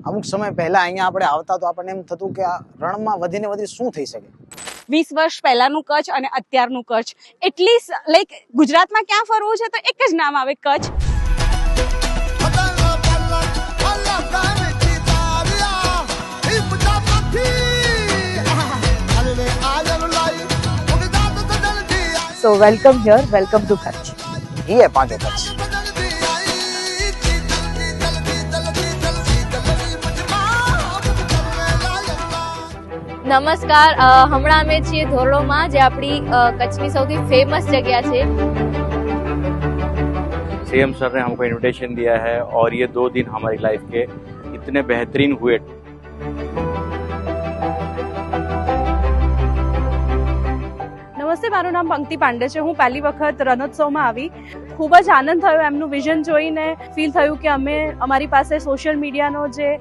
અમુક સમય પહેલા અહીંયા આપણે આવતા તો આપણને એમ થતું કે આ રણમાં વધીને વધી શું થઈ શકે. 20 વર્ષ પહેલાનું કચ્છ અને અત્યારનું કચ્છ એટલી લાઈક ગુજરાતમાં ક્યાં ફરવું છે તો એક જ નામ આવે Kutch. So welcome here, welcome to Kutch. એ પાંચો કચ્છ. નમસ્કાર, હમણાં અમે છીએ ધોરડોમાં, જે આપણી કચ્છની સૌથી ફેમસ જગ્યા છે. सीएम सर ने हमको इनविटेशन दिया है और ये 2 दिन हमारी लाइफ के इतने बेहतरीन हुए. નમસ્તે, મારું નામ પંક્તિ પાંડે છે. હું પહેલી વખત રણોત્સવમાં આવી. ખૂબ જ આનંદ થયો એમનું વિઝન જોઈને. ફીલ થયું કે અમે અમારી પાસે સોશિયલ મીડિયાનો જે